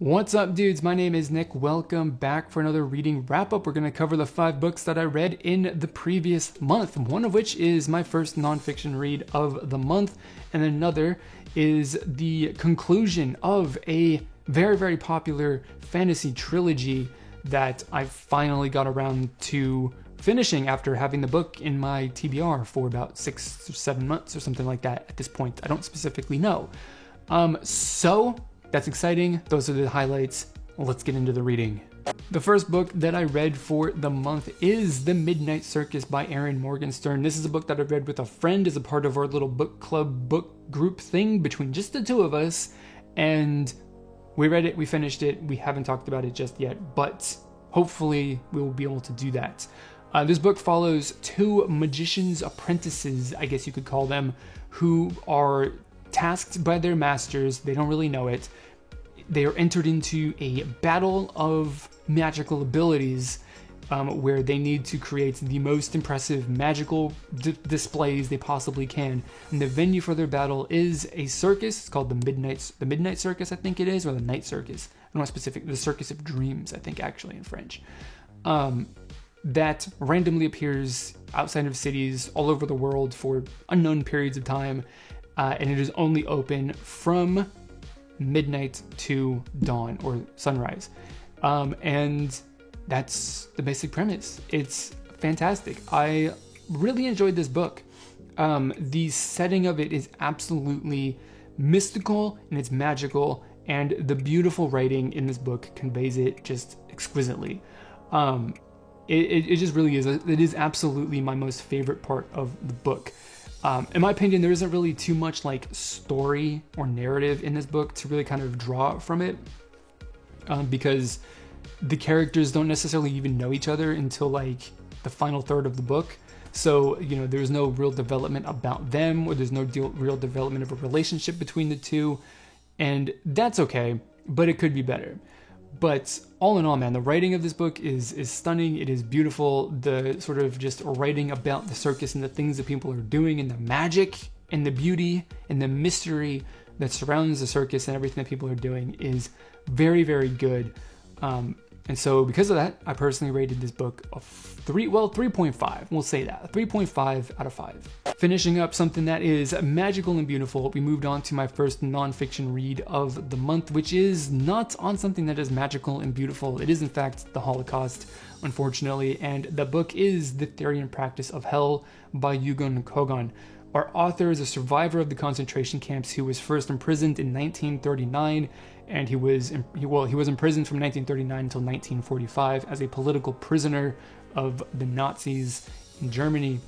What's up, dudes? My name is Nick. Welcome back for another reading wrap-up. We're going to cover the 5 books that I read in the previous month, one of which is my first nonfiction read of the month, and another is the conclusion of a very, very popular fantasy trilogy that I finally got around to finishing after having the book in my TBR for about 6 or 7 months or something like that at this point. I don't specifically know. So that's exciting. Those are the highlights. Let's get into the reading. The first book that I read for the month is The Midnight Circus by Erin Morgenstern. This is a book that I read with a friend as a part of our little book club book group thing between just the two of us. And we read it, we finished it. We haven't talked about it just yet, but hopefully we will be able to do that. This book follows 2 magicians' apprentices, I guess you could call them, who are tasked by their masters. They don't really know it. They are entered into a battle of magical abilities where they need to create the most impressive magical displays they possibly can. And the venue for their battle is a circus. It's called the Midnight Circus, I think it is, or the Night Circus. I'm not specific. The Circus of Dreams, I think, actually, in French. That randomly appears outside of cities all over the world for unknown periods of time. And it is only open from midnight to dawn or sunrise. And that's the basic premise. It's fantastic. I really enjoyed this book. The setting of it is absolutely mystical and it's magical, and the beautiful writing in this book conveys it just exquisitely. It just really is. It is absolutely my most favorite part of the book. In my opinion, there isn't really too much like story or narrative in this book to really kind of draw from it, because the characters don't necessarily even know each other until like the final third of the book. So, there's no real development about them, or there's no real development of a relationship between the two, and that's okay, but it could be better. But all in all, man, the writing of this book is stunning. It is beautiful. The sort of just writing about the circus and the things that people are doing, and the magic and the beauty and the mystery that surrounds the circus and everything that people are doing is very, very good. And so because of that, I personally rated this book a 3.5. We'll say that, 3.5 out of 5. Finishing up something that is magical and beautiful, we moved on to my first nonfiction read of the month, which is not on something that is magical and beautiful. It is in fact the Holocaust, unfortunately, and the book is The Theory and Practice of Hell by Yugon Kogon. Our author is a survivor of the concentration camps who was first imprisoned in 1939, and he was imprisoned from 1939 until 1945 as a political prisoner of the Nazis in Germany.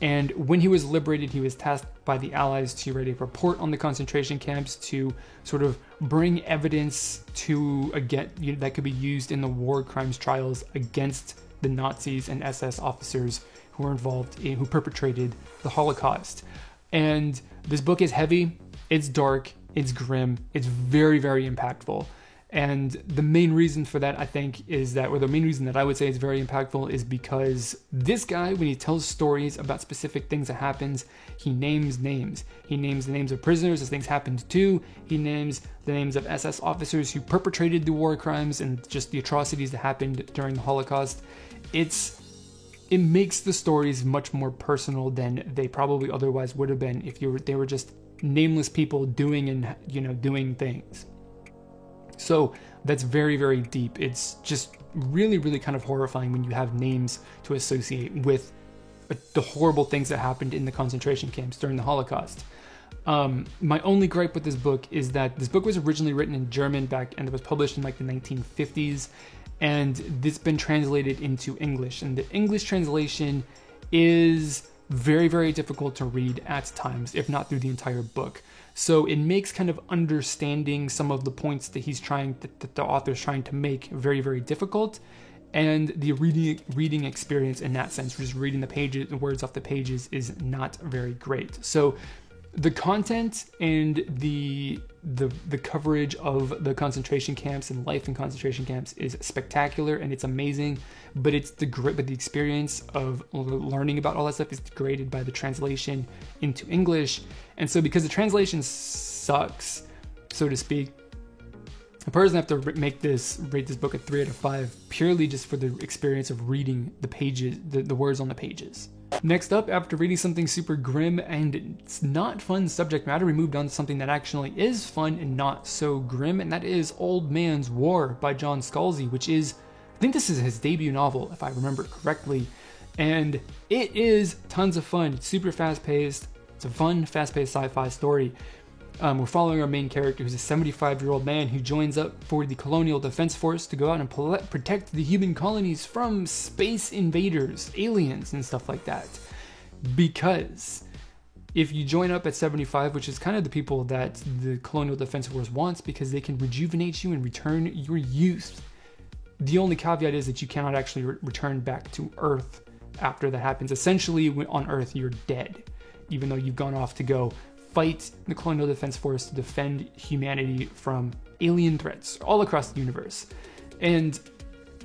And when he was liberated, he was tasked by the Allies to write a report on the concentration camps to sort of bring evidence that could be used in the war crimes trials against the Nazis and SS officers who were who perpetrated the Holocaust. And this book is heavy, it's dark, it's grim, it's very, very impactful. And the main reason for that, I think, the main reason that I would say is very impactful is because this guy, when he tells stories about specific things that happens, he names names. He names the names of prisoners as things happened to. He names the names of SS officers who perpetrated the war crimes and just the atrocities that happened during the Holocaust. It makes the stories much more personal than they probably otherwise would have been if they were just nameless people doing things. So that's very, very deep. It's just really, really kind of horrifying when you have names to associate with the horrible things that happened in the concentration camps during the Holocaust. My only gripe with this book is that this book was originally written in German and it was published in like the 1950s, and it's been translated into English, and the English translation is very, very difficult to read at times, if not through the entire book. So it makes kind of understanding some of the points that the author's trying to make very, very difficult. And the reading experience in that sense, just reading the words off the pages, is not very great. So the content and the coverage of the concentration camps and life in concentration camps is spectacular and it's amazing, but the experience of learning about all that stuff is degraded by the translation into English. And so because the translation sucks, so to speak, I personally have to rate this book a 3 out of 5, purely just for the experience of reading the pages, the words on the pages. Next up, after reading something super grim and it's not fun subject matter, we moved on to something that actually is fun and not so grim, and that is Old Man's War by John Scalzi, which is, I think this is his debut novel, if I remember correctly, and it is tons of fun. It's super fast-paced. It's a fun, fast-paced sci-fi story. We're following our main character, who's a 75-year-old man who joins up for the Colonial Defense Force to go out and protect the human colonies from space invaders, aliens, and stuff like that. Because if you join up at 75, which is kind of the people that the Colonial Defense Force wants, because they can rejuvenate you and return your youth. The only caveat is that you cannot actually return back to Earth after that happens. Essentially, on Earth, you're dead, even though you've gone off to go fight the Colonial Defense Force to defend humanity from alien threats all across the universe. And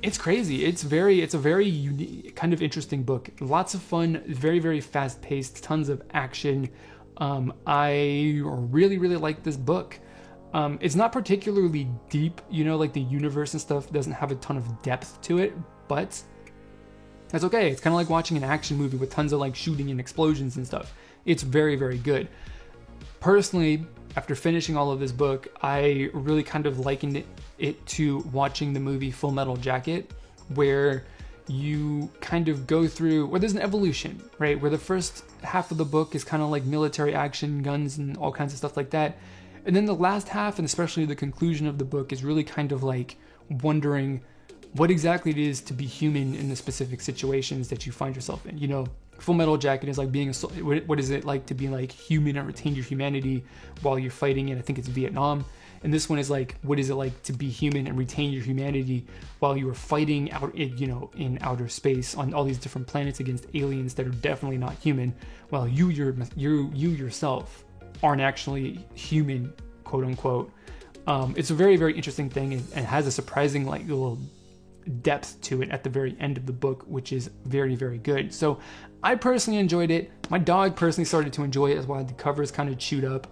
it's crazy. It's a very unique, kind of interesting book. Lots of fun, very, very fast paced, tons of action. I really, really like this book. It's not particularly deep, like the universe and stuff doesn't have a ton of depth to it, but that's okay. It's kind of like watching an action movie with tons of like shooting and explosions and stuff. It's very, very good. Personally, after finishing all of this book, I really kind of likened it to watching the movie Full Metal Jacket, where you kind of go through, where there's an evolution, right? Where the first half of the book is kind of like military action, guns, and all kinds of stuff like that. And then the last half, and especially the conclusion of the book, is really kind of like wondering what exactly it is to be human in the specific situations that you find yourself in. Full Metal Jacket is like being what is it like to be like human and retain your humanity while you're fighting in, I think it's Vietnam. And this one is like, what is it like to be human and retain your humanity while you are fighting out in outer space on all these different planets against aliens that are definitely not human, while you yourself aren't actually human, quote unquote. It's a very, very interesting thing, and has a surprising like little depth to it at the very end of the book, which is very, very good. So I personally enjoyed it. My dog personally started to enjoy it as well. The cover is kind of chewed up,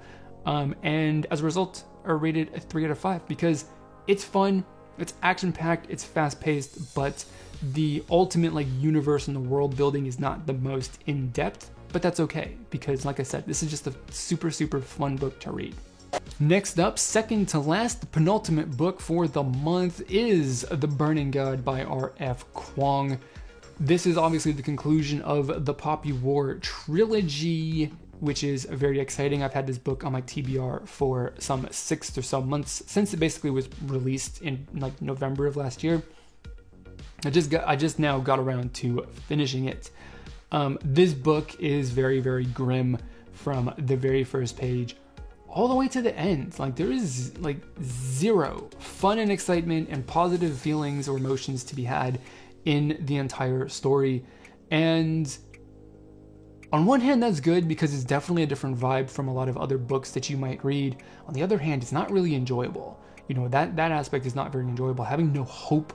and as a result, I rated a 3 out of 5 because it's fun, it's action-packed, it's fast-paced, but the ultimate like universe and the world building is not the most in-depth. But that's okay, because like I said, this is just a super, super fun book to read. Next up, second to last, the penultimate book for the month is The Burning God by R.F. Kuang. This is obviously the conclusion of the Poppy War trilogy, which is very exciting. I've had this book on my TBR for some 6 or so months, since it basically was released in like November of last year. I just now got around to finishing it. This book is very, very grim from the very first page all the way to the end. Like, there is like zero fun and excitement and positive feelings or emotions to be had in the entire story. And on one hand, that's good because it's definitely a different vibe from a lot of other books that you might read. On the other hand, it's not really enjoyable. That aspect is not very enjoyable. Having no hope,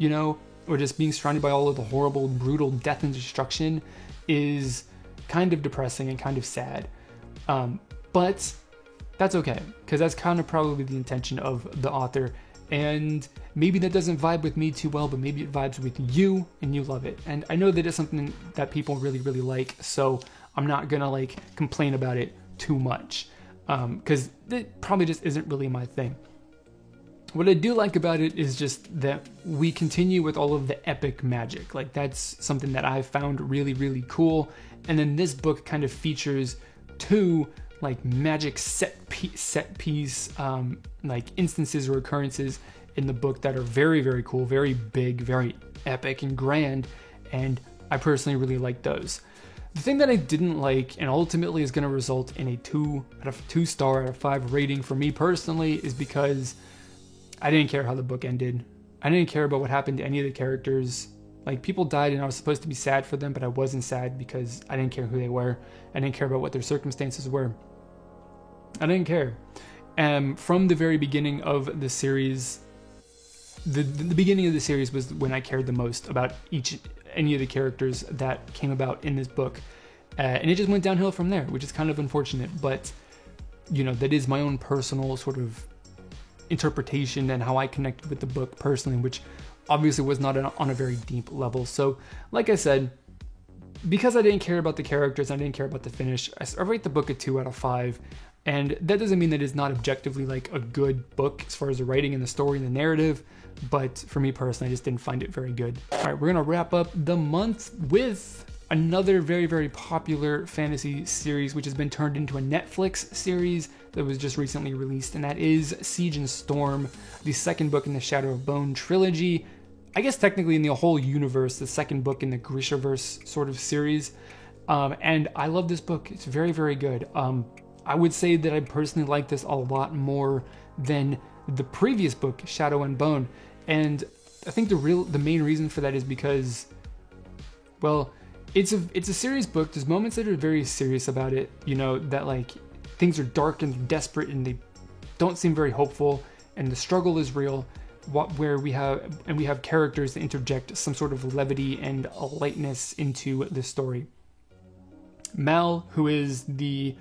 or just being surrounded by all of the horrible, brutal death and destruction is kind of depressing and kind of sad. But that's okay, because that's kind of probably the intention of the author. And maybe that doesn't vibe with me too well, but maybe it vibes with you and you love it. And I know that it's something that people really, really like, so I'm not gonna like complain about it too much, because it probably just isn't really my thing. What I do like about it is just that we continue with all of the epic magic. Like, that's something that I've found really, really cool. And then this book kind of features 2 like magic set piece like instances or occurrences in the book that are very, very cool, very big, very epic and grand, and I personally really like those. The thing that I didn't like, and ultimately is going to result in a 2 star out of 5 rating for me personally, is because I didn't care how the book ended. I didn't care about what happened to any of the characters. Like, people died and I was supposed to be sad for them, but I wasn't sad because I didn't care who they were. I didn't care about what their circumstances were. I didn't care. From the very beginning of the series, the beginning of the series was when I cared the most about any of the characters that came about in this book. And it just went downhill from there, which is kind of unfortunate, but that is my own personal sort of interpretation and how I connected with the book personally, which obviously was not on a very deep level. So like I said, because I didn't care about the characters, I didn't care about the finish, I rate the book a 2 out of 5. And that doesn't mean that it's not objectively like a good book as far as the writing and the story and the narrative, but for me personally, I just didn't find it very good. All right, we're gonna wrap up the month with another very, very popular fantasy series, which has been turned into a Netflix series that was just recently released, and that is Siege and Storm, the second book in the Shadow of Bone trilogy. I guess technically in the whole universe, the second book in the Grishaverse sort of series. And I love this book. It's very, very good. I would say that I personally like this a lot more than the previous book, Shadow and Bone. And I think the main reason for that is because, well, it's a serious book. There's moments that are very serious about it, you know, that like things are dark and desperate and they don't seem very hopeful, and the struggle is real. Where we have characters that interject some sort of levity and lightness into the story. Mal, who is the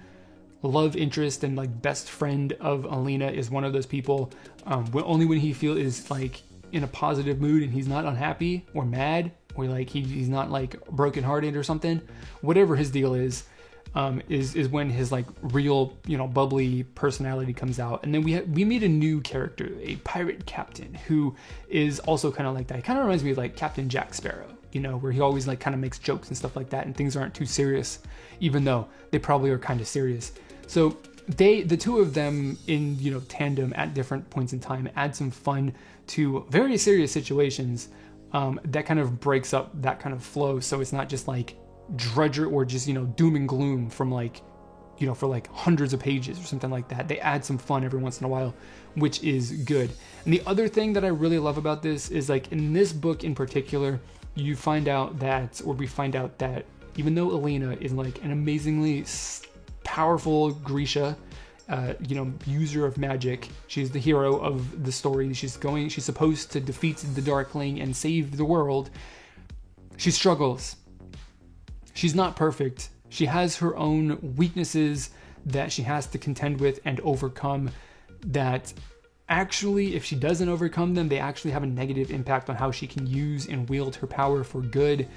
love interest and like best friend of Alina, is one of those people. Only when he is like in a positive mood and he's not unhappy or mad or like he's not like brokenhearted or something, whatever his deal is when his like real, you know, bubbly personality comes out. And then we meet a new character, a pirate captain, who is also kind of like that. He kind of reminds me of like Captain Jack Sparrow, you know, where he always like kind of makes jokes and stuff like that, and things aren't too serious, even though they probably are kind of serious. So the two of them in, you know, tandem at different points in time add some fun to very serious situations that kind of breaks up that kind of flow. So it's not just like drudgery or just, you know, doom and gloom from like, you know, for like hundreds of pages or something like that. They add some fun every once in a while, which is good. And the other thing that I really love about this is like in this book in particular, we find out that even though Alina is like an amazingly powerful Grisha, you know, user of magic, she's the hero of the story. She's supposed to defeat the Darkling and save the world. She struggles. She's not perfect. She has her own weaknesses that she has to contend with and overcome, that actually, if she doesn't overcome them, they actually have a negative impact on how she can use and wield her power for good.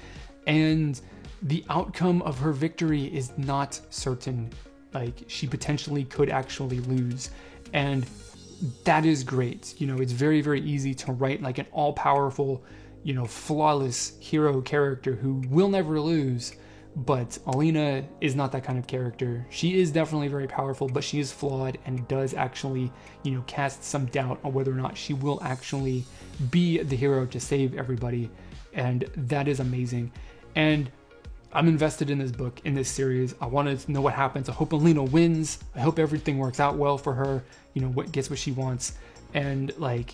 And the outcome of her victory is not certain. Like, she potentially could actually lose. And that is great. You know, it's very, very easy to write like an all-powerful, you know, flawless hero character who will never lose. But Alina is not that kind of character. She is definitely very powerful, but she is flawed and does actually, you know, cast some doubt on whether or not she will actually be the hero to save everybody. And that is amazing. And I'm invested in this book, in this series. I wanted to know what happens. I hope Alina wins. I hope everything works out well for her, you know, gets what she wants. And like,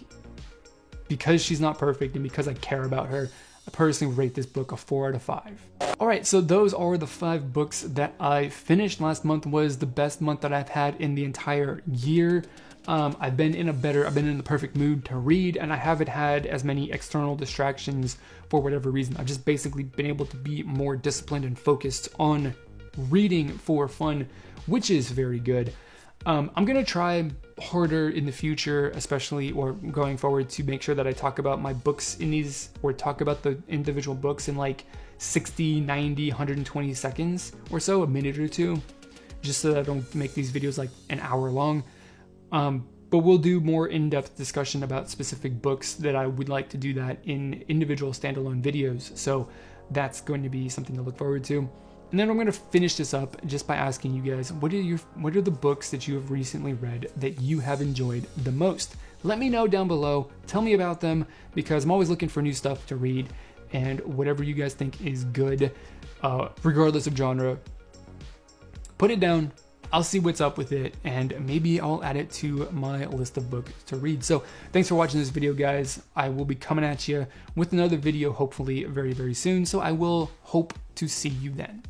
because she's not perfect and because I care about her, I personally rate this book a 4 out of 5. Alright, so those are the 5 books that I finished. Last month was the best month that I've had in the entire year. I've been in the perfect mood to read, and I haven't had as many external distractions for whatever reason. I've just basically been able to be more disciplined and focused on reading for fun, which is very good. I'm going to try harder in the future, especially or going forward, to make sure that I talk about my books in these, or talk about the individual books in like 60, 90, 120 seconds or so, a minute or two, just so that I don't make these videos like an hour long. But we'll do more in-depth discussion about specific books that I would like to do that in individual standalone videos. So that's going to be something to look forward to. And then I'm going to finish this up just by asking you guys, what are the books that you have recently read that you have enjoyed the most? Let me know down below. Tell me about them, because I'm always looking for new stuff to read, and whatever you guys think is good, regardless of genre, put it down. I'll see what's up with it, and maybe I'll add it to my list of books to read. So thanks for watching this video, guys. I will be coming at you with another video, hopefully very, very soon. So I will hope to see you then.